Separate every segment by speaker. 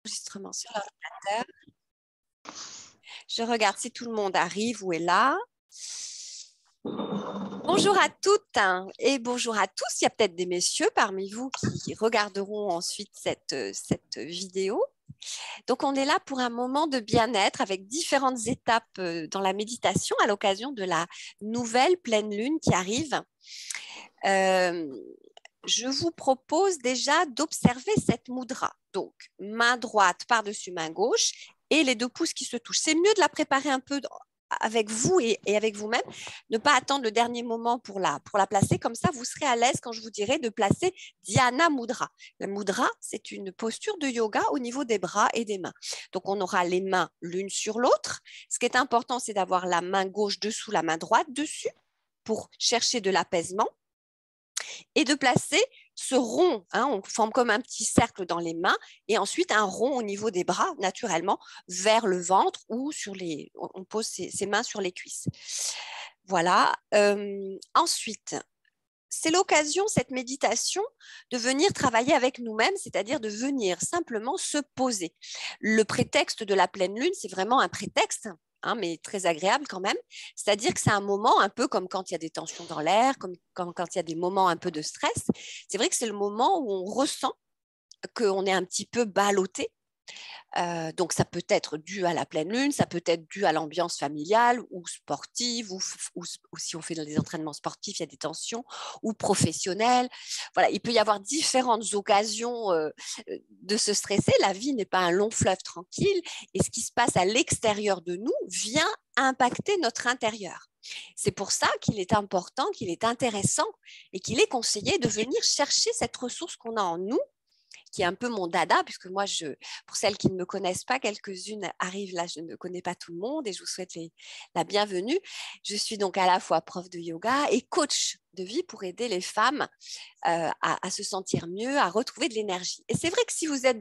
Speaker 1: Enregistrement sur l'ordinateur. Je regarde si tout le monde arrive ou est là. Bonjour à toutes et bonjour à tous. Il y a peut-être des messieurs parmi vous qui regarderont ensuite cette vidéo. Donc, on est là pour un moment de bien-être avec différentes étapes dans la méditation à l'occasion de la nouvelle pleine lune qui arrive. Je vous propose déjà d'observer cette mudra. Donc, main droite par-dessus main gauche et les deux pouces qui se touchent. C'est mieux de la préparer un peu avec vous et avec vous-même. Ne pas attendre le dernier moment pour la placer. Comme ça, vous serez à l'aise quand je vous dirai de placer Dhyana Mudra. La mudra, c'est une posture de yoga au niveau des bras et des mains. Donc, on aura les mains l'une sur l'autre. Ce qui est important, c'est d'avoir la main gauche dessous, la main droite dessus pour chercher de l'apaisement. Et de placer ce rond, on forme comme un petit cercle dans les mains, et ensuite un rond au niveau des bras, naturellement, vers le ventre ou on pose ses mains sur les cuisses. Voilà. Ensuite, c'est l'occasion, cette méditation, de venir travailler avec nous-mêmes, c'est-à-dire de venir simplement se poser. Le prétexte de la pleine lune, c'est vraiment un prétexte, mais très agréable quand même. C'est-à-dire que c'est un moment un peu comme quand il y a des tensions dans l'air, comme quand il y a des moments un peu de stress. C'est vrai que c'est le moment où on ressent qu'on est un petit peu ballotté. Donc, ça peut être dû à la pleine lune, ça peut être dû à l'ambiance familiale ou sportive, ou si on fait des entraînements sportifs, il y a des tensions, ou professionnelles. Voilà, il peut y avoir différentes occasions de se stresser. La vie n'est pas un long fleuve tranquille, et ce qui se passe à l'extérieur de nous vient impacter notre intérieur. C'est pour ça qu'il est important, qu'il est intéressant et qu'il est conseillé de venir chercher cette ressource qu'on a en nous, qui est un peu mon dada, puisque moi, pour celles qui ne me connaissent pas, quelques-unes arrivent là, je ne connais pas tout le monde et je vous souhaite la bienvenue. Je suis donc à la fois prof de yoga et coach de vie pour aider les femmes à se sentir mieux, à retrouver de l'énergie. Et c'est vrai que si vous êtes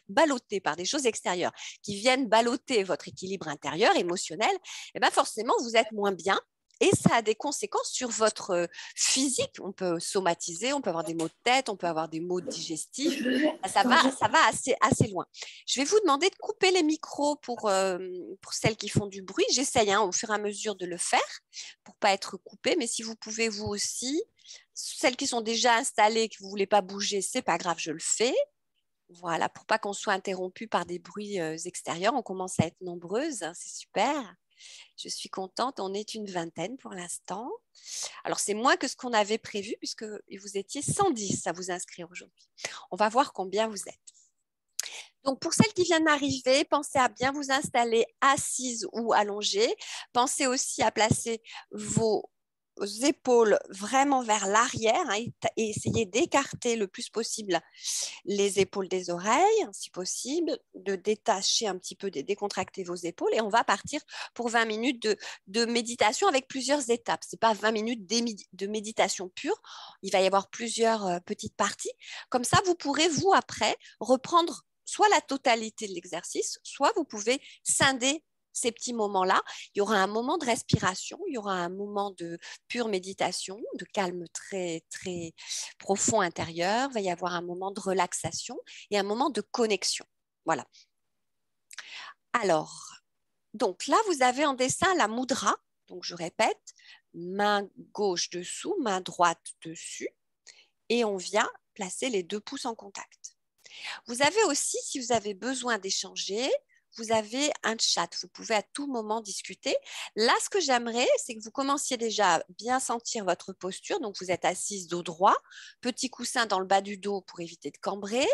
Speaker 1: ballotté par des choses extérieures qui viennent ballotter votre équilibre intérieur, émotionnel, eh bien forcément, vous êtes moins bien. Et ça a des conséquences sur votre physique. On peut somatiser, on peut avoir des maux de tête, on peut avoir des maux digestifs. Ça va assez loin. Je vais vous demander de couper les micros pour celles qui font du bruit. J'essaye au fur et à mesure de le faire pour ne pas être coupé. Mais si vous pouvez vous aussi, celles qui sont déjà installées, que vous ne voulez pas bouger, ce n'est pas grave, je le fais. Voilà, pour pas qu'on soit interrompu par des bruits extérieurs. On commence à être nombreuses, c'est super. Je suis contente, on est une vingtaine pour l'instant. Alors, c'est moins que ce qu'on avait prévu puisque vous étiez 110 à vous inscrire aujourd'hui. On va voir combien vous êtes. Donc, pour celles qui viennent d'arriver, pensez à bien vous installer assises ou allongées. Pensez aussi à placer vos épaules vraiment vers l'arrière et essayez d'écarter le plus possible les épaules des oreilles, si possible, de détacher un petit peu, de décontracter vos épaules et on va partir pour 20 minutes de méditation avec plusieurs étapes. Ce n'est pas 20 minutes de méditation pure, il va y avoir plusieurs petites parties. Comme ça, vous pourrez, vous, après, reprendre soit la totalité de l'exercice, soit vous pouvez scinder ces petits moments-là. Il y aura un moment de respiration, il y aura un moment de pure méditation, de calme très, très profond intérieur. Il va y avoir un moment de relaxation et un moment de connexion. Voilà. Alors, donc là, vous avez en dessin la mudra. Donc, je répète, main gauche dessous, main droite dessus. Et on vient placer les deux pouces en contact. Vous avez aussi, si vous avez besoin d'échanger, vous avez un chat. Vous pouvez à tout moment discuter. Là, ce que j'aimerais, c'est que vous commenciez déjà à bien sentir votre posture. Donc, vous êtes assise dos droit, petit coussin dans le bas du dos pour éviter de cambrer.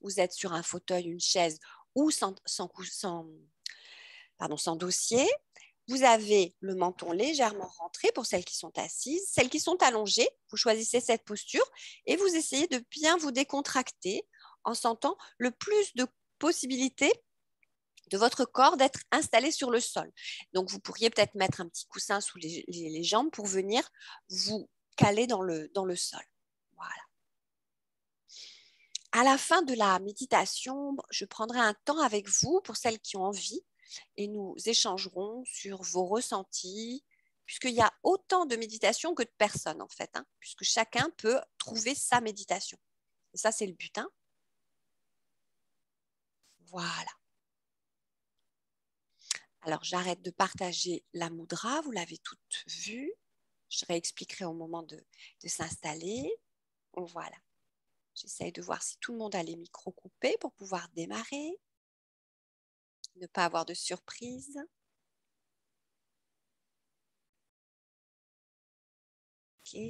Speaker 1: Vous êtes sur un fauteuil, une chaise ou sans dossier. Vous avez le menton légèrement rentré pour celles qui sont assises. Celles qui sont allongées, vous choisissez cette posture et vous essayez de bien vous décontracter en sentant le plus de possibilités de votre corps d'être installé sur le sol. Donc, vous pourriez peut-être mettre un petit coussin sous les jambes pour venir vous caler dans le sol. Voilà. À la fin de la méditation, je prendrai un temps avec vous pour celles qui ont envie et nous échangerons sur vos ressentis, puisqu'il y a autant de méditation que de personnes en fait, puisque chacun peut trouver sa méditation. Et ça, c'est le but. Voilà. Alors, j'arrête de partager la mudra. Vous l'avez toute vue. Je réexpliquerai au moment de s'installer. Voilà. J'essaye de voir si tout le monde a les micros coupés pour pouvoir démarrer. Ne pas avoir de surprise. Ok.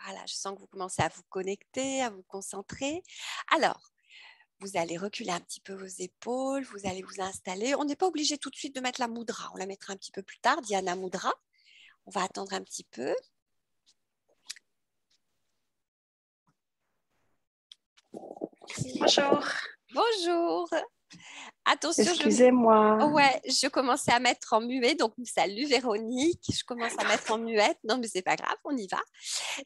Speaker 1: Voilà, je sens que vous commencez à vous connecter, à vous concentrer. Alors, vous allez reculer un petit peu vos épaules, vous allez vous installer. On n'est pas obligé tout de suite de mettre la mudra. On la mettra un petit peu plus tard, Dhyana Mudra. On va attendre un petit peu.
Speaker 2: Bonjour.
Speaker 1: Bonjour. Attention,
Speaker 2: Excusez-moi.
Speaker 1: ouais, je commençais à mettre en muet. Donc, salut Véronique. Je commence à mettre en muette. Non, mais c'est pas grave, on y va.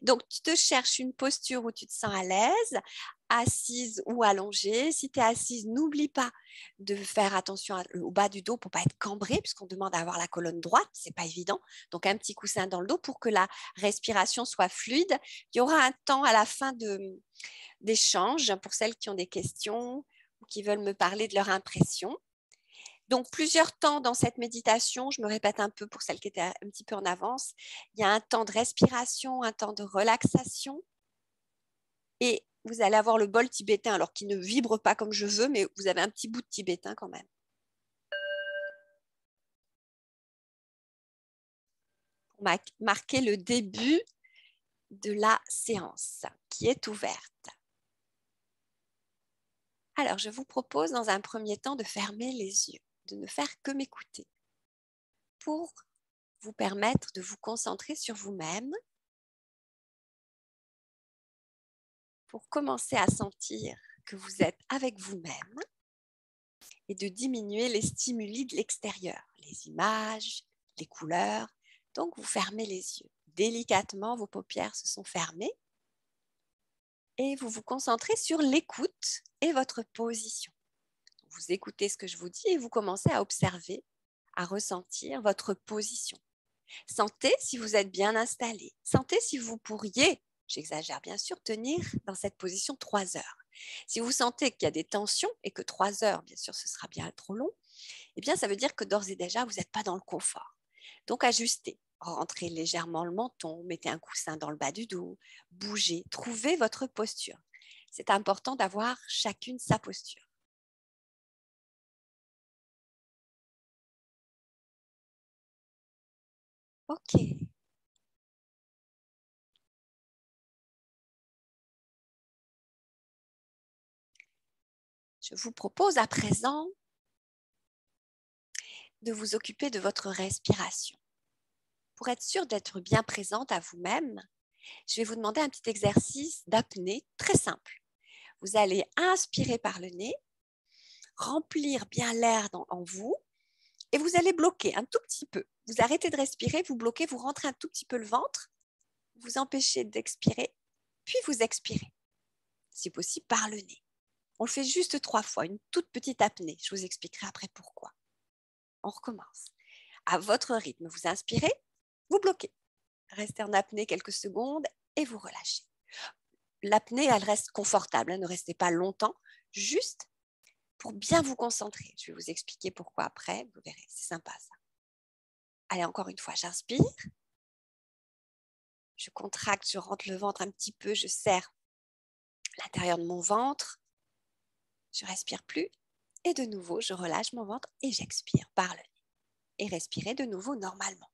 Speaker 1: Donc, tu te cherches une posture où tu te sens à l'aise, assise ou allongée. Si tu es assise, n'oublie pas de faire attention au bas du dos pour ne pas être cambré, puisqu'on demande à avoir la colonne droite. Ce n'est pas évident. Donc, un petit coussin dans le dos pour que la respiration soit fluide. Il y aura un temps à la fin d'échange pour celles qui ont des questions ou qui veulent me parler de leur impression. Donc, plusieurs temps dans cette méditation, je me répète un peu pour celles qui étaient un petit peu en avance, il y a un temps de respiration, un temps de relaxation et vous allez avoir le bol tibétain, alors qui ne vibre pas comme je veux, mais vous avez un petit bout de tibétain quand même. Pour marquer le début de la séance qui est ouverte. Alors, je vous propose dans un premier temps de fermer les yeux, de ne faire que m'écouter pour vous permettre de vous concentrer sur vous-même, pour commencer à sentir que vous êtes avec vous-même et de diminuer les stimuli de l'extérieur, les images, les couleurs. Donc, vous fermez les yeux. Délicatement, vos paupières se sont fermées et vous vous concentrez sur l'écoute et votre position. Vous écoutez ce que je vous dis et vous commencez à observer, à ressentir votre position. Sentez si vous êtes bien installé. Sentez si vous pourriez, j'exagère bien sûr, tenir dans cette position 3 heures. Si vous sentez qu'il y a des tensions et que 3 heures, bien sûr, ce sera bien trop long, eh bien, ça veut dire que d'ores et déjà, vous n'êtes pas dans le confort. Donc, ajustez. Rentrez légèrement le menton, mettez un coussin dans le bas du dos, bougez, trouvez votre posture. C'est important d'avoir chacune sa posture. OK. Je vous propose à présent de vous occuper de votre respiration. Pour être sûr d'être bien présente à vous-même, je vais vous demander un petit exercice d'apnée très simple. Vous allez inspirer par le nez, remplir bien l'air en vous et vous allez bloquer un tout petit peu. Vous arrêtez de respirer, vous bloquez, vous rentrez un tout petit peu le ventre, vous empêchez d'expirer, puis vous expirez, si possible par le nez. On le fait juste 3 fois, une toute petite apnée. Je vous expliquerai après pourquoi. On recommence. À votre rythme, vous inspirez, vous bloquez. Restez en apnée quelques secondes et vous relâchez. L'apnée, elle reste confortable, ne restez pas longtemps, juste pour bien vous concentrer. Je vais vous expliquer pourquoi après, vous verrez, c'est sympa ça. Allez, encore une fois, j'inspire. Je contracte, je rentre le ventre un petit peu, je serre l'intérieur de mon ventre. Je respire plus. Et de nouveau, je relâche mon ventre et j'expire par le nez. Et respirez de nouveau normalement.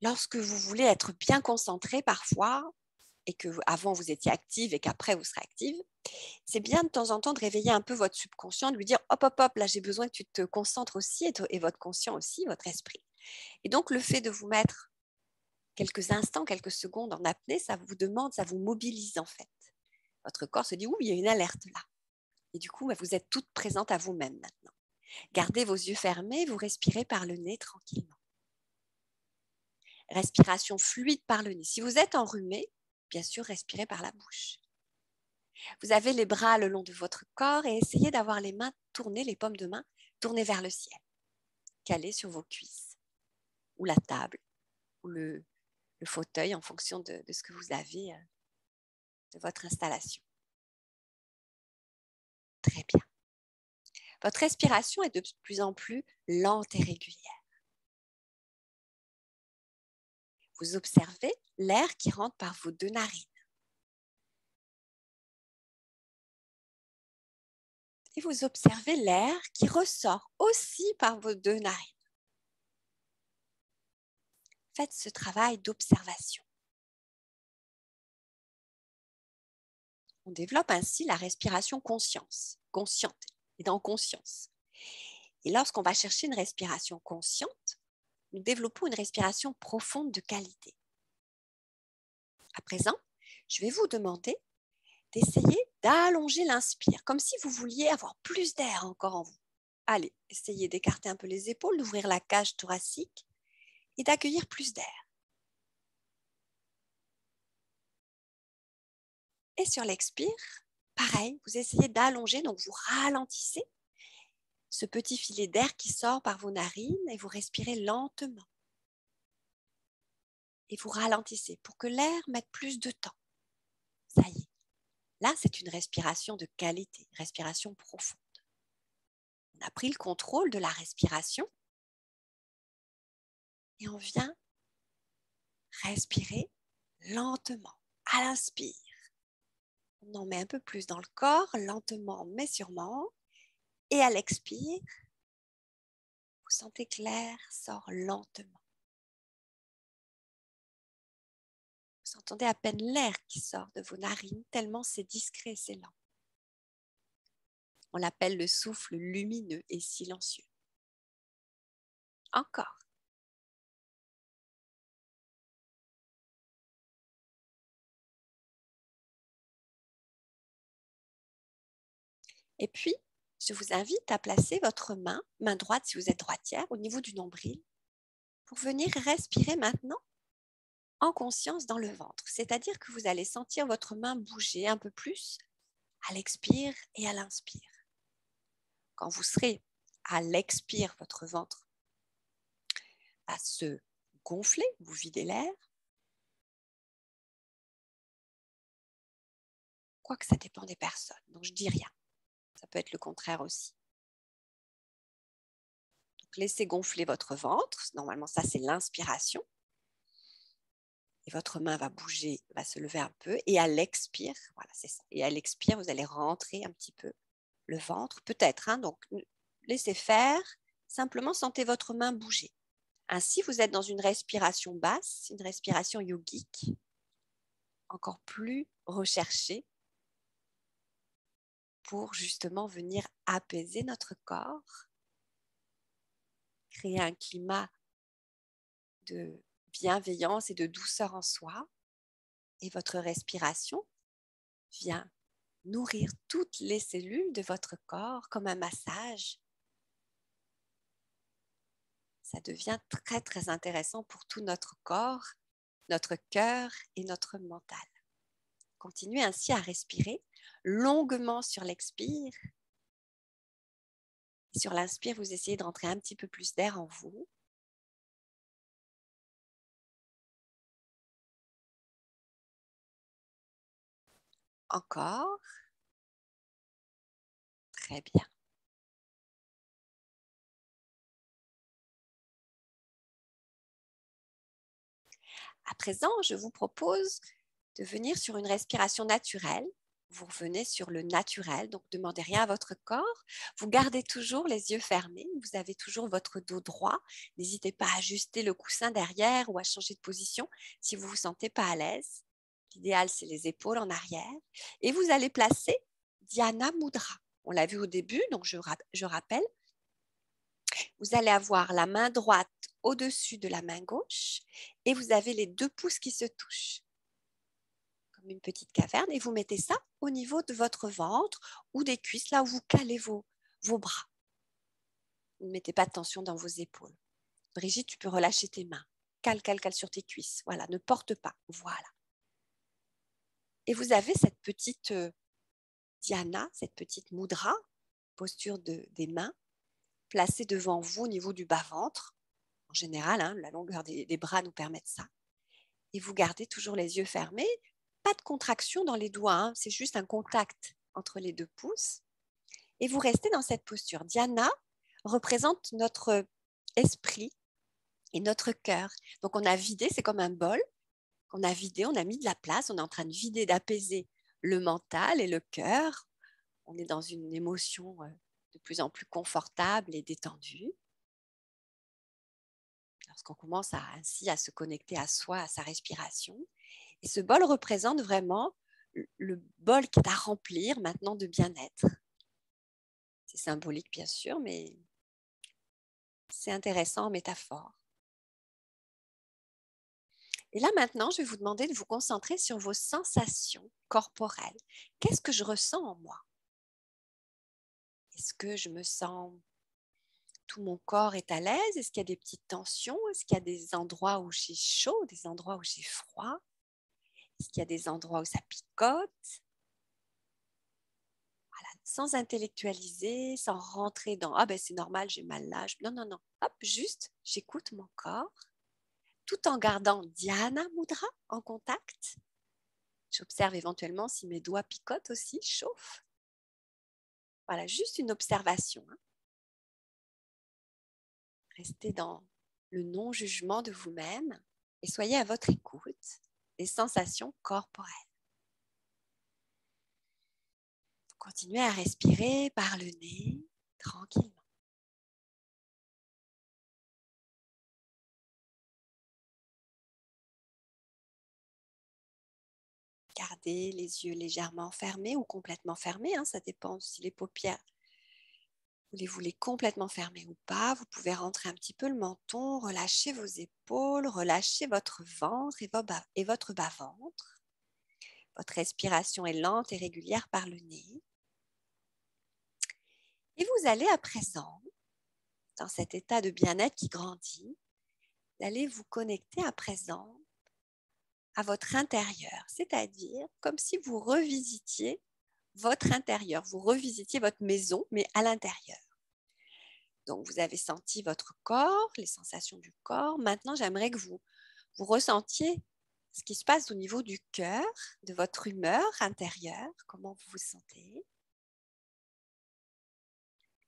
Speaker 1: Lorsque vous voulez être bien concentré parfois, et que avant vous étiez active et qu'après vous serez active, c'est bien de temps en temps de réveiller un peu votre subconscient, de lui dire hop, hop, hop, là j'ai besoin que tu te concentres aussi et votre conscient aussi, votre esprit. Et donc le fait de vous mettre quelques instants, quelques secondes en apnée, ça vous demande, ça vous mobilise en fait. Votre corps se dit oui, il y a une alerte là. Et du coup, vous êtes toute présente à vous-même maintenant. Gardez vos yeux fermés, vous respirez par le nez tranquillement. Respiration fluide par le nez. Si vous êtes enrhumé, bien sûr, respirez par la bouche. Vous avez les bras le long de votre corps et essayez d'avoir les mains tournées, les paumes de main tournées vers le ciel, calées sur vos cuisses, ou la table, ou le fauteuil en fonction de ce que vous avez de votre installation. Très bien. Votre respiration est de plus en plus lente et régulière. Vous observez l'air qui rentre par vos 2 narines. Et vous observez l'air qui ressort aussi par vos 2 narines. Faites ce travail d'observation. On développe ainsi la respiration consciente et dans conscience. Et lorsqu'on va chercher une respiration consciente, nous développons une respiration profonde de qualité. À présent, je vais vous demander d'essayer d'allonger l'inspire, comme si vous vouliez avoir plus d'air encore en vous. Allez, essayez d'écarter un peu les épaules, d'ouvrir la cage thoracique et d'accueillir plus d'air. Et sur l'expire, pareil, vous essayez d'allonger, donc vous ralentissez ce petit filet d'air qui sort par vos narines et vous respirez lentement. Et vous ralentissez pour que l'air mette plus de temps. Ça y est. Là, c'est une respiration de qualité, respiration profonde. On a pris le contrôle de la respiration et on vient respirer lentement à l'inspire. On en met un peu plus dans le corps, lentement mais sûrement. Et à l'expire, vous sentez que l'air sort lentement. Vous entendez à peine l'air qui sort de vos narines, tellement c'est discret, c'est lent. On l'appelle le souffle lumineux et silencieux. Encore. Et puis, je vous invite à placer votre main droite si vous êtes droitière, au niveau du nombril, pour venir respirer maintenant en conscience dans le ventre. C'est-à-dire que vous allez sentir votre main bouger un peu plus à l'expire et à l'inspire. Quand vous serez à l'expire, votre ventre va se gonfler, vous videz l'air. Quoique ça dépend des personnes, donc je dis rien. Ça peut être le contraire aussi. Donc laissez gonfler votre ventre. Normalement, ça c'est l'inspiration. Et votre main va bouger, va se lever un peu. Et à l'expire, voilà, c'est ça. Et à l'expire, vous allez rentrer un petit peu le ventre, peut-être. Donc, laissez faire. Simplement, sentez votre main bouger. Ainsi, vous êtes dans une respiration basse, une respiration yogique, encore plus recherchée pour justement venir apaiser notre corps, créer un climat de bienveillance et de douceur en soi. Et votre respiration vient nourrir toutes les cellules de votre corps comme un massage. Ça devient très, très intéressant pour tout notre corps, notre cœur et notre mental. Continuez ainsi à respirer longuement sur l'expire. Et sur l'inspire, vous essayez de rentrer un petit peu plus d'air en vous. Encore. Très bien. À présent, je vous propose de venir sur une respiration naturelle. Vous revenez sur le naturel, donc ne demandez rien à votre corps. Vous gardez toujours les yeux fermés, vous avez toujours votre dos droit. N'hésitez pas à ajuster le coussin derrière ou à changer de position si vous ne vous sentez pas à l'aise. L'idéal, c'est les épaules en arrière. Et vous allez placer Dhyana Mudra. On l'a vu au début, donc je rappelle. Vous allez avoir la main droite au-dessus de la main gauche et vous avez les 2 pouces qui se touchent comme une petite caverne et vous mettez ça au niveau de votre ventre ou des cuisses, là où vous calez vos bras. Ne mettez pas de tension dans vos épaules. Brigitte, tu peux relâcher tes mains. Cale sur tes cuisses. Voilà, ne porte pas. Voilà. Et vous avez cette petite dhyana, cette petite mudra, posture des mains, placée devant vous au niveau du bas-ventre. En général, la longueur des bras nous permet ça. Et vous gardez toujours les yeux fermés. Pas de contraction dans les doigts, c'est juste un contact entre les 2 pouces. Et vous restez dans cette posture. Dhyana représente notre esprit et notre cœur. Donc, on a vidé, c'est comme un bol. On a vidé, on a mis de la place. On est en train de vider, d'apaiser le mental et le cœur. On est dans une émotion de plus en plus confortable et détendue. Lorsqu'on commence ainsi à se connecter à soi, à sa respiration. Et ce bol représente vraiment le bol qui est à remplir maintenant de bien-être. C'est symbolique, bien sûr, mais c'est intéressant en métaphore. Et là, maintenant, je vais vous demander de vous concentrer sur vos sensations corporelles. Qu'est-ce que je ressens en moi? Est-ce que je me sens... Tout mon corps est à l'aise? Est-ce qu'il y a des petites tensions? Est-ce qu'il y a des endroits où j'ai chaud, des endroits où j'ai froid? Est-ce qu'il y a des endroits où ça picote? Voilà, sans intellectualiser, sans rentrer dans « Ah ben c'est normal, j'ai mal là. » Non, non, non. Hop, juste, j'écoute mon corps tout en gardant Dhyana Mudra en contact. J'observe éventuellement si mes doigts picotent aussi, chauffent. Voilà, juste une observation. Restez dans le non-jugement de vous-même et soyez à votre écoute des sensations corporelles. Continuez à respirer par le nez, tranquillement. Gardez les yeux légèrement fermés ou complètement fermés, ça dépend si les paupières, voulez-vous les complètement fermer ou pas. Vous pouvez rentrer un petit peu le menton, relâcher vos épaules, relâcher votre ventre et votre bas-ventre. Votre respiration est lente et régulière par le nez. Et vous allez à présent, dans cet état de bien-être qui grandit, vous allez vous connecter à présent à votre intérieur, c'est-à-dire comme si vous revisitiez votre intérieur, vous revisitiez votre maison, mais à l'intérieur. Donc, vous avez senti votre corps, les sensations du corps. Maintenant, j'aimerais que vous ressentiez ce qui se passe au niveau du cœur, de votre humeur intérieure, comment vous vous sentez.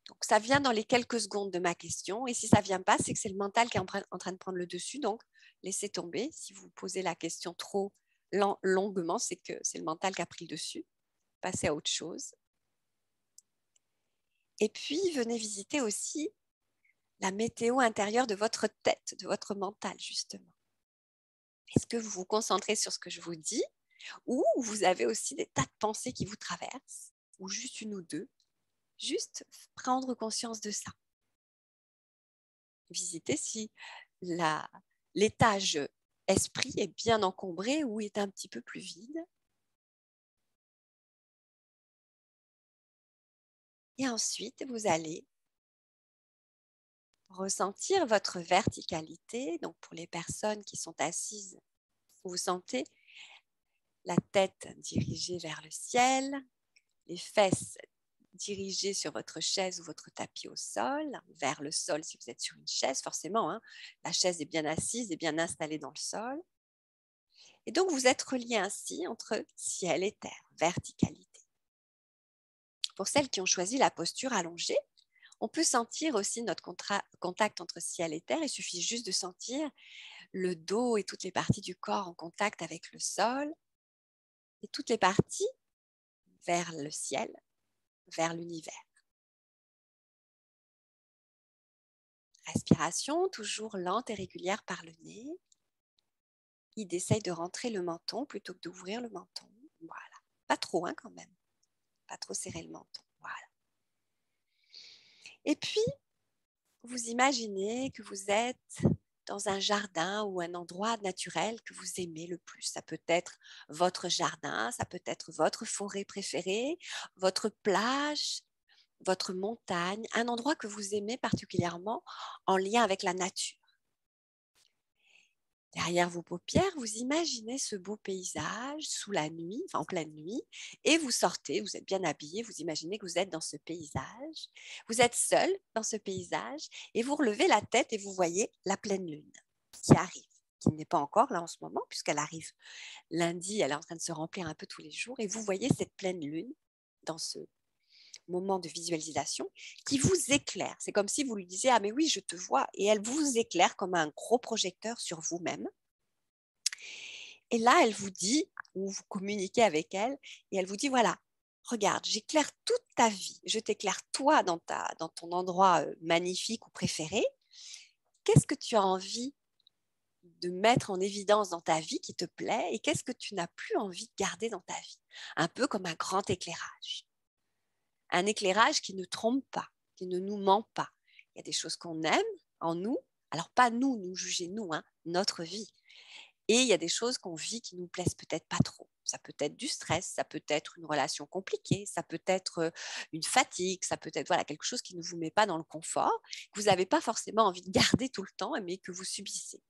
Speaker 1: Donc, ça vient dans les quelques secondes de ma question. Et si ça ne vient pas, c'est que c'est le mental qui est en train de prendre le dessus. Donc, laissez tomber. Si vous posez la question trop longuement, c'est que c'est le mental qui a pris le dessus. Passez à autre chose. Et puis, venez visiter aussi la météo intérieure de votre tête, de votre mental, justement. Est-ce que vous vous concentrez sur ce que je vous dis ou vous avez aussi des tas de pensées qui vous traversent ou juste une ou deux? Juste prendre conscience de ça. Visiter si l'étage esprit est bien encombré ou est un petit peu plus vide. Et ensuite, vous allez ressentir votre verticalité. Donc, pour les personnes qui sont assises, vous sentez la tête dirigée vers le ciel, les fesses dirigées sur votre chaise ou votre tapis au sol, vers le sol si vous êtes sur une chaise, forcément. La chaise est bien assise et bien installée dans le sol. Et donc, vous êtes relié ainsi entre ciel et terre, verticalité. Pour celles qui ont choisi la posture allongée, on peut sentir aussi notre contact entre ciel et terre. Il suffit juste de sentir le dos et toutes les parties du corps en contact avec le sol et toutes les parties vers le ciel, vers l'univers. Respiration, toujours lente et régulière par le nez. Il essaye de rentrer le menton plutôt que d'ouvrir le menton. Voilà. Pas trop, quand même. Pas trop serrer le menton. Voilà. Et puis, vous imaginez que vous êtes dans un jardin ou un endroit naturel que vous aimez le plus. Ça peut être votre jardin, ça peut être votre forêt préférée, votre plage, votre montagne, un endroit que vous aimez particulièrement en lien avec la nature. Derrière vos paupières, vous imaginez ce beau paysage sous la nuit, en pleine nuit, et vous sortez, vous êtes bien habillé, vous imaginez que vous êtes dans ce paysage, vous êtes seul dans ce paysage, et vous relevez la tête et vous voyez la pleine lune qui arrive, qui n'est pas encore là en ce moment, puisqu'elle arrive lundi, elle est en train de se remplir un peu tous les jours, et vous voyez cette pleine lune dans ce moment de visualisation qui vous éclaire. C'est comme si vous lui disiez « Ah mais oui, je te vois » et elle vous éclaire comme un gros projecteur sur vous-même. Et là, elle vous dit, ou vous communiquez avec elle, et elle vous dit « Voilà, regarde, j'éclaire toute ta vie. Je t'éclaire toi dans ton endroit magnifique ou préféré. Qu'est-ce que tu as envie de mettre en évidence dans ta vie qui te plaît et qu'est-ce que tu n'as plus envie de garder dans ta vie ?» Un peu comme un grand éclairage. Un éclairage qui ne trompe pas, qui ne nous ment pas. Il y a des choses qu'on aime en nous, alors pas nous juger nous, hein, notre vie. Et il y a des choses qu'on vit qui nous plaisent peut-être pas trop. Ça peut être du stress, ça peut être une relation compliquée, ça peut être une fatigue, ça peut être voilà, quelque chose qui ne vous met pas dans le confort, que vous n'avez pas forcément envie de garder tout le temps, mais que vous subissez.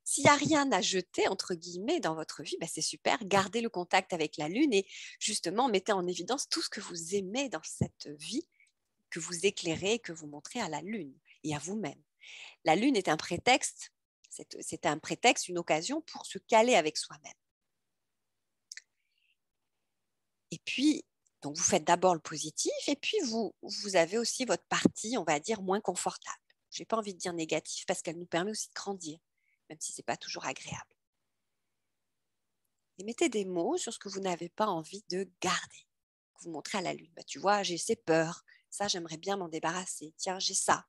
Speaker 1: S'il n'y a rien à jeter, entre guillemets, dans votre vie, c'est super. Gardez le contact avec la Lune et justement, mettez en évidence tout ce que vous aimez dans cette vie, que vous éclairez, que vous montrez à la Lune et à vous-même. La Lune est un prétexte, une occasion pour se caler avec soi-même. Et puis, donc vous faites d'abord le positif et puis vous avez aussi votre partie, on va dire, moins confortable. Je n'ai pas envie de dire négative parce qu'elle nous permet aussi de grandir, même si ce n'est pas toujours agréable. Et mettez des mots sur ce que vous n'avez pas envie de garder. Vous montrez à la Lune, tu vois, j'ai ces peurs, ça j'aimerais bien m'en débarrasser. Tiens, j'ai ça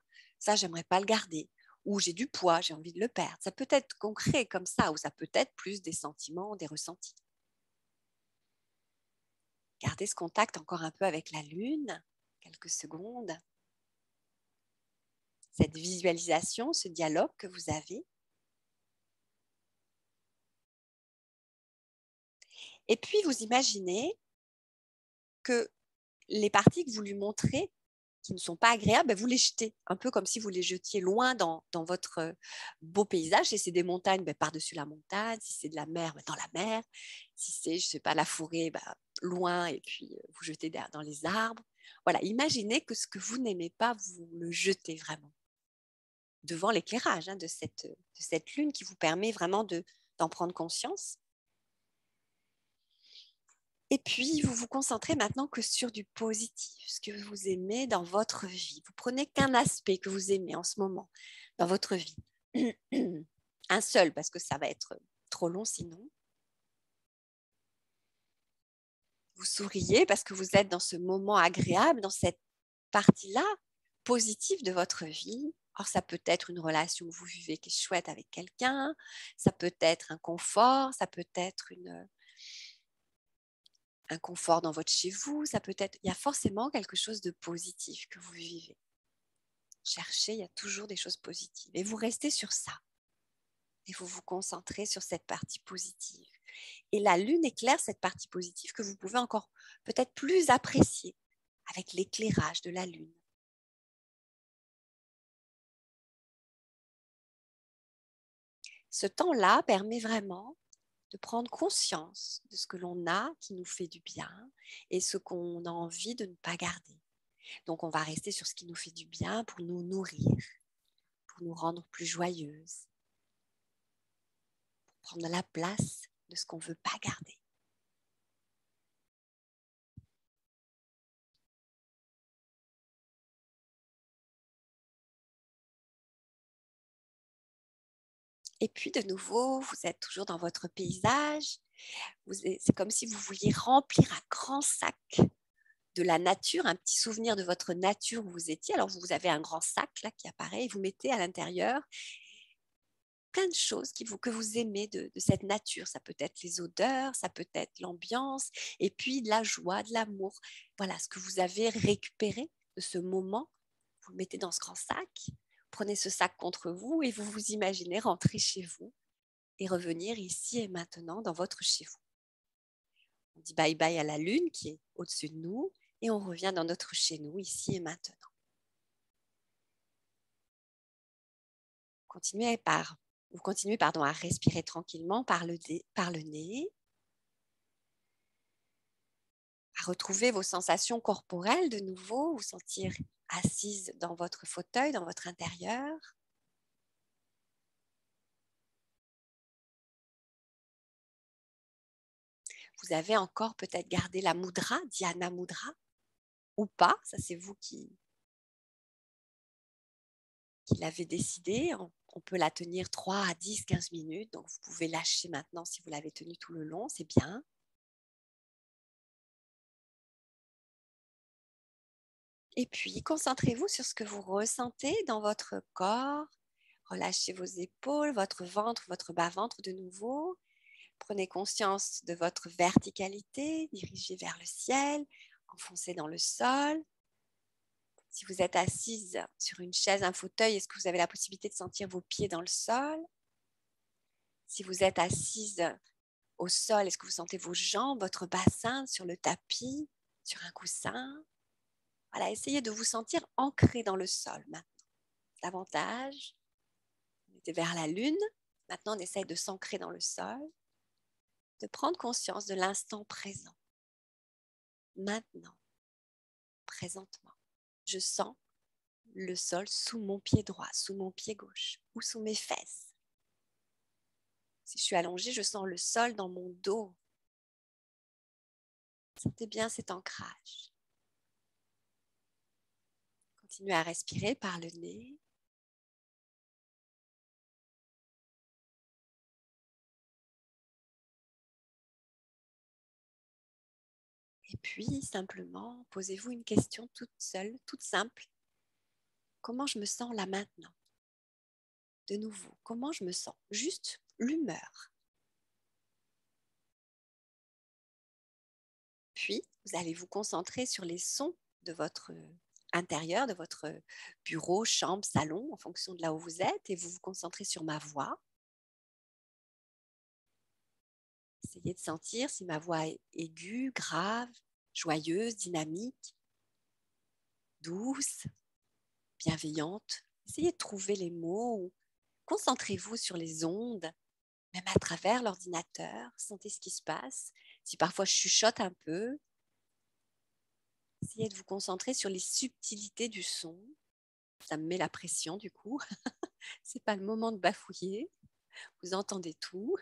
Speaker 1: j'aimerais pas le garder. Ou j'ai du poids, j'ai envie de le perdre. Ça peut être concret comme ça, ou ça peut être plus des sentiments, des ressentis. Gardez ce contact encore un peu avec la Lune, quelques secondes. Cette visualisation, ce dialogue que vous avez. Et puis, vous imaginez que les parties que vous lui montrez, qui ne sont pas agréables, vous les jetez, un peu comme si vous les jetiez loin dans votre beau paysage. Si c'est des montagnes, par-dessus la montagne. Si c'est de la mer, dans la mer. Si c'est, je ne sais pas, la forêt, loin, et puis vous jetez dans les arbres. Voilà, imaginez que ce que vous n'aimez pas, vous le jetez vraiment devant l'éclairage de cette lune qui vous permet vraiment d'en prendre conscience. Et puis, vous vous concentrez maintenant que sur du positif, ce que vous aimez dans votre vie. Vous prenez qu'un aspect que vous aimez en ce moment dans votre vie. Un seul, parce que ça va être trop long sinon. Vous souriez parce que vous êtes dans ce moment agréable, dans cette partie-là positive de votre vie. Or, ça peut être une relation que vous vivez qui est chouette avec quelqu'un, ça peut être un confort, ça peut être un confort dans votre chez vous, ça peut être, il y a forcément quelque chose de positif que vous vivez. Cherchez, il y a toujours des choses positives. Et vous restez sur ça. Et vous vous concentrez sur cette partie positive. Et la lune éclaire cette partie positive que vous pouvez encore peut-être plus apprécier avec l'éclairage de la lune. Ce temps-là permet vraiment de prendre conscience de ce que l'on a qui nous fait du bien et ce qu'on a envie de ne pas garder. Donc, on va rester sur ce qui nous fait du bien pour nous nourrir, pour nous rendre plus joyeuses, pour prendre la place de ce qu'on ne veut pas garder. Et puis, de nouveau, vous êtes toujours dans votre paysage. C'est comme si vous vouliez remplir un grand sac de la nature, un petit souvenir de votre nature où vous étiez. Alors, vous avez un grand sac là qui apparaît et vous mettez à l'intérieur plein de choses que vous aimez de cette nature. Ça peut être les odeurs, ça peut être l'ambiance, et puis de la joie, de l'amour. Voilà, ce que vous avez récupéré de ce moment, vous le mettez dans ce grand sac, prenez ce sac contre vous et vous vous imaginez rentrer chez vous et revenir ici et maintenant dans votre chez vous. On dit bye bye à la lune qui est au-dessus de nous et on revient dans notre chez nous ici et maintenant. Vous continuez à respirer tranquillement par le nez, à retrouver vos sensations corporelles de nouveau, vous sentir assise dans votre fauteuil, dans votre intérieur. Vous avez encore peut-être gardé la mudra, Dhyana Mudra. ou pas. Ça, c'est vous qui l'avez décidé. On peut la tenir 3 à 10, 15 minutes. Donc, vous pouvez lâcher maintenant si vous l'avez tenue tout le long. C'est bien. Et puis, concentrez-vous sur ce que vous ressentez dans votre corps. Relâchez vos épaules, votre ventre, votre bas-ventre de nouveau. Prenez conscience de votre verticalité, dirigez vers le ciel, enfoncez dans le sol. Si vous êtes assise sur une chaise, un fauteuil, est-ce que vous avez la possibilité de sentir vos pieds dans le sol? Si vous êtes assise au sol, est-ce que vous sentez vos jambes, votre bassin sur le tapis, sur un coussin? Voilà, essayez de vous sentir ancré dans le sol maintenant. Davantage, on était vers la lune. Maintenant, on essaye de s'ancrer dans le sol, de prendre conscience de l'instant présent. Maintenant, présentement, je sens le sol sous mon pied droit, sous mon pied gauche ou sous mes fesses. Si je suis allongée, je sens le sol dans mon dos. Sentez bien cet ancrage. Continuez à respirer par le nez. Et puis, simplement, posez-vous une question toute seule, toute simple. Comment je me sens là maintenant? De nouveau, comment je me sens? Juste l'humeur. Puis, vous allez vous concentrer sur les sons de votre intérieur, de votre bureau, chambre, salon, en fonction de là où vous êtes, et vous vous concentrez sur ma voix. Essayez de sentir si ma voix est aiguë, grave, joyeuse, dynamique, douce, bienveillante. Essayez de trouver les mots. Concentrez-vous sur les ondes, même à travers l'ordinateur. Sentez ce qui se passe. Si parfois je chuchote un peu, essayez de vous concentrer sur les subtilités du son. Ça me met la pression du coup. C'est pas le moment de bafouiller. Vous entendez tout.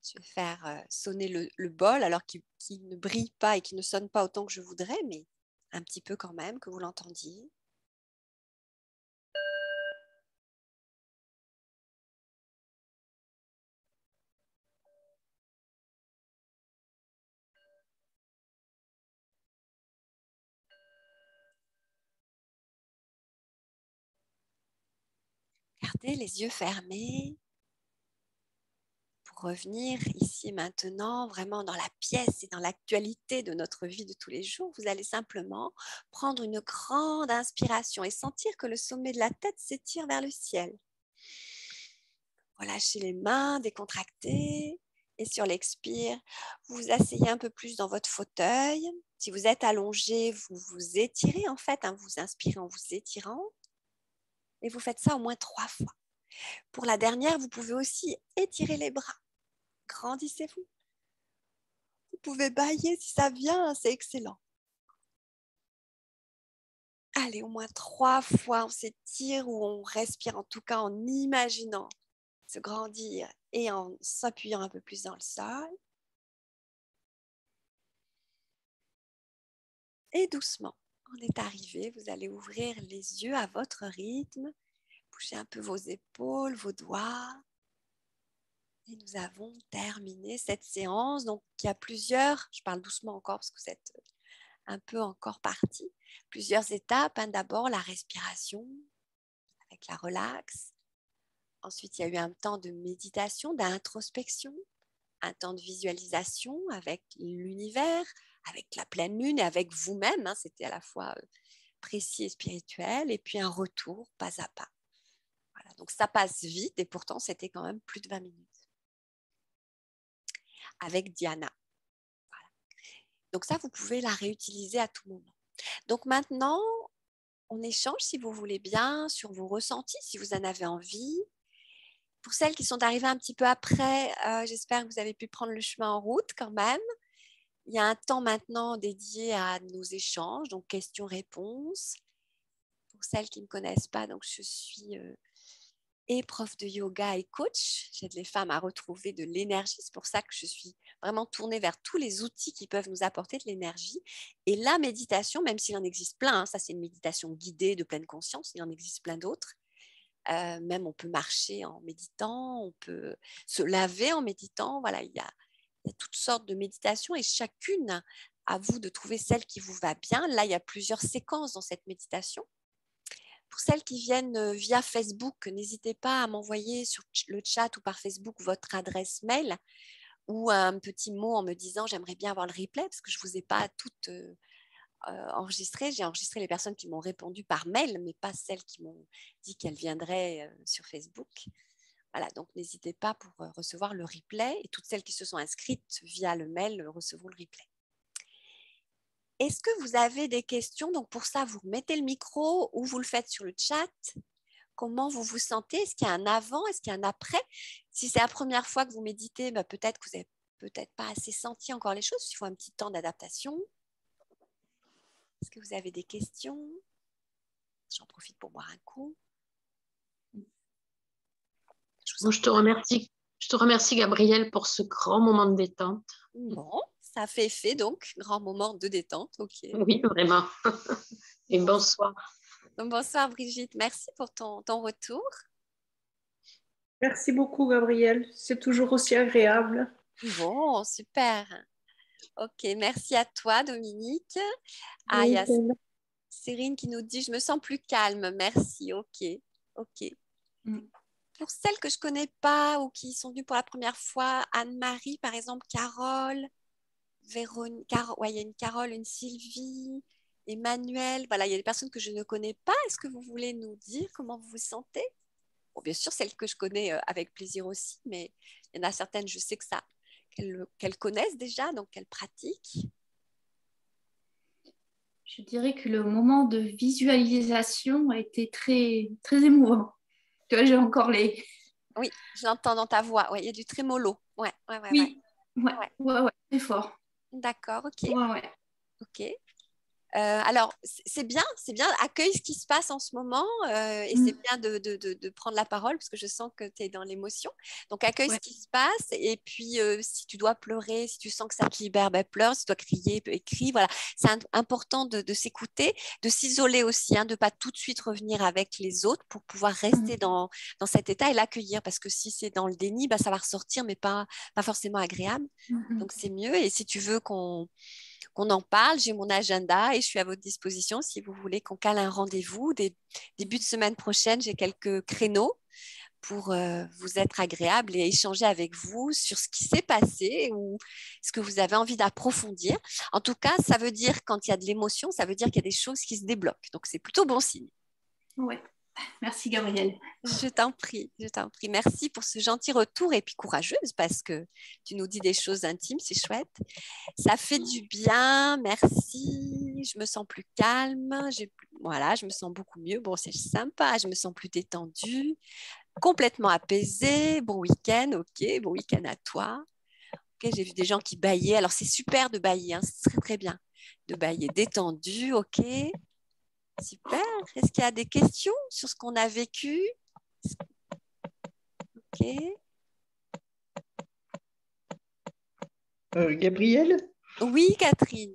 Speaker 1: Je vais faire sonner le bol alors qu'il ne brille pas et qu'il ne sonne pas autant que je voudrais, mais un petit peu quand même, que vous l'entendiez. Gardez les yeux fermés pour revenir ici maintenant, vraiment dans la pièce et dans l'actualité de notre vie de tous les jours. Vous allez simplement prendre une grande inspiration et sentir que le sommet de la tête s'étire vers le ciel. Relâchez les mains, décontractez. Et sur l'expire, vous vous asseyez un peu plus dans votre fauteuil. Si vous êtes allongé, vous vous étirez en fait. Vous inspirez en vous étirant. Et vous faites ça au moins 3 fois. Pour la dernière, vous pouvez aussi étirer les bras. Grandissez-vous. Vous pouvez bâiller si ça vient, c'est excellent. Allez, au moins 3 fois, on s'étire ou on respire, en tout cas en imaginant se grandir et en s'appuyant un peu plus dans le sol. Et doucement, on est arrivé, vous allez ouvrir les yeux à votre rythme, bougez un peu vos épaules, vos doigts. Et nous avons terminé cette séance. Donc, il y a plusieurs, je parle doucement encore parce que vous êtes un peu encore parti, plusieurs étapes. D'abord, la respiration avec la relaxe. Ensuite, il y a eu un temps de méditation, d'introspection, un temps de visualisation avec l'univers, avec la pleine lune et avec vous-même. C'était à la fois précis et spirituel. Et puis un retour pas à pas. Voilà, donc ça passe vite et pourtant, c'était quand même plus de 20 minutes avec Diana. Voilà. Donc ça, vous pouvez la réutiliser à tout moment. Donc maintenant, on échange, si vous voulez bien, sur vos ressentis, si vous en avez envie. Pour celles qui sont arrivées un petit peu après, j'espère que vous avez pu prendre le chemin en route quand même. Il y a un temps maintenant dédié à nos échanges, donc questions-réponses. Pour celles qui ne me connaissent pas, donc je suis et prof de yoga et coach. J'aide les femmes à retrouver de l'énergie. C'est pour ça que je suis vraiment tournée vers tous les outils qui peuvent nous apporter de l'énergie. Et la méditation, même s'il en existe plein, hein, ça c'est une méditation guidée de pleine conscience, il en existe plein d'autres. Même on peut marcher en méditant, on peut se laver en méditant. Voilà, il y a toutes sortes de méditations et chacune, à vous de trouver celle qui vous va bien. Là, il y a plusieurs séquences dans cette méditation. Pour celles qui viennent via Facebook, n'hésitez pas à m'envoyer sur le chat ou par Facebook votre adresse mail ou un petit mot en me disant j'aimerais bien avoir le replay parce que je ne vous ai pas toutes enregistrées. J'ai enregistré les personnes qui m'ont répondu par mail, mais pas celles qui m'ont dit qu'elles viendraient sur Facebook. Voilà, donc n'hésitez pas pour recevoir le replay et toutes celles qui se sont inscrites via le mail recevront le replay. Est-ce que vous avez des questions? Donc pour ça, vous mettez le micro ou vous le faites sur le chat. Comment vous vous sentez? Est-ce qu'il y a un avant? Est-ce qu'il y a un après? Si c'est la première fois que vous méditez, peut-être que vous n'avez peut-être pas assez senti encore les choses. Il faut un petit temps d'adaptation. Est-ce que vous avez des questions? J'en profite pour boire un coup.
Speaker 2: Je te remercie. Je te remercie, Gabrielle, pour ce grand moment de détente.
Speaker 1: Bon, ça fait effet donc, grand moment de détente, ok.
Speaker 2: Oui, vraiment. Et bonsoir.
Speaker 1: Donc, bonsoir Brigitte, merci pour ton retour.
Speaker 3: Merci beaucoup, Gabrielle. C'est toujours aussi agréable.
Speaker 1: Bon, super. Ok, merci à toi Dominique. Ah, il y a Cyrine qui nous dit, je me sens plus calme, merci, ok. Pour celles que je ne connais pas ou qui sont venues pour la première fois, Anne-Marie par exemple, Carole, Véronique, il y a une Carole, une Sylvie, Emmanuel, voilà, il y a des personnes que je ne connais pas. Est-ce que vous voulez nous dire comment vous vous sentez? Bon, bien sûr, celles que je connais avec plaisir aussi, mais il y en a certaines, je sais que ça, qu'elles connaissent déjà, donc qu'elles pratiquent.
Speaker 4: Je dirais que le moment de visualisation a été très, très émouvant. Tu vois, j'ai encore les...
Speaker 1: Oui, je l'entends dans ta voix. Ouais, il y a du trémolo. Ouais.
Speaker 4: Oui, ouais, très fort.
Speaker 1: D'accord, ok.
Speaker 4: Ouais.
Speaker 1: Ok. Alors, c'est bien, accueille ce qui se passe en ce moment et c'est bien de prendre la parole parce que je sens que tu es dans l'émotion. Donc, accueille ce qui se passe et puis si tu dois pleurer, si tu sens que ça te libère, pleure. Si tu dois crier, crie. Voilà, c'est important de s'écouter, de s'isoler aussi, de ne pas tout de suite revenir avec les autres pour pouvoir rester dans cet état et l'accueillir parce que si c'est dans le déni, ça va ressortir mais pas forcément agréable. Donc, c'est mieux et si tu veux qu'on en parle, j'ai mon agenda et je suis à votre disposition si vous voulez qu'on cale un rendez-vous. Début de semaine prochaine, j'ai quelques créneaux pour vous être agréable et échanger avec vous sur ce qui s'est passé ou ce que vous avez envie d'approfondir. En tout cas, ça veut dire quand il y a de l'émotion, ça veut dire qu'il y a des choses qui se débloquent. Donc, c'est plutôt bon signe.
Speaker 4: Ouais. Merci Gabrielle.
Speaker 1: Je t'en prie. Merci pour ce gentil retour et puis courageuse parce que tu nous dis des choses intimes, c'est chouette. Ça fait du bien, merci. Je me sens plus calme, je me sens beaucoup mieux. Bon, c'est sympa, je me sens plus détendue, complètement apaisée. Bon week-end, ok, bon week-end à toi. Ok, j'ai vu des gens qui bâillaient. Alors, c'est super de bâiller, c'est très, très bien. De bâiller détendu, ok. Super. Est-ce qu'il y a des questions sur ce qu'on a vécu? Ok.
Speaker 5: Gabrielle?
Speaker 1: Oui, Catherine.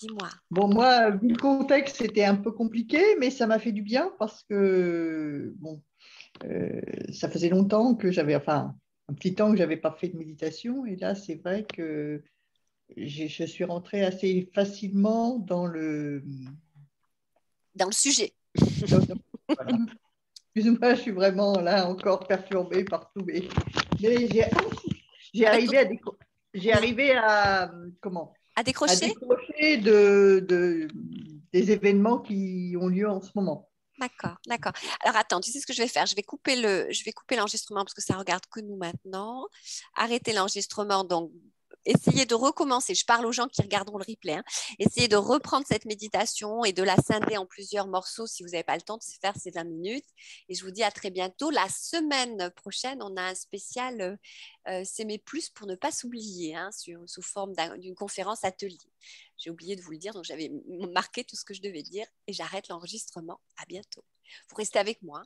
Speaker 1: Dis-moi.
Speaker 5: Bon, moi, vu le contexte, c'était un peu compliqué, mais ça m'a fait du bien parce que, ça faisait longtemps que un petit temps que je n'avais pas fait de méditation. Et là, c'est vrai que je suis rentrée assez facilement dans le
Speaker 1: sujet.
Speaker 5: Voilà. Excuse-moi, je suis vraiment là encore perturbée par tout. Mais j'ai arrivé à comment?
Speaker 1: À décrocher?
Speaker 5: À décrocher des événements qui ont lieu en ce moment.
Speaker 1: D'accord. Alors attends, tu sais ce que je vais faire? Je vais couper l'enregistrement parce que ça regarde que nous maintenant. Arrêter l'enregistrement, donc essayez de recommencer. Je parle aux gens qui regarderont le replay. Essayez de reprendre cette méditation et de la scinder en plusieurs morceaux si vous n'avez pas le temps de faire ces 20 minutes. Et je vous dis à très bientôt. La semaine prochaine, on a un spécial S'aimer plus pour ne pas s'oublier sous forme d'une conférence atelier. J'ai oublié de vous le dire, donc j'avais marqué tout ce que je devais dire et j'arrête l'enregistrement. À bientôt. Vous restez avec moi.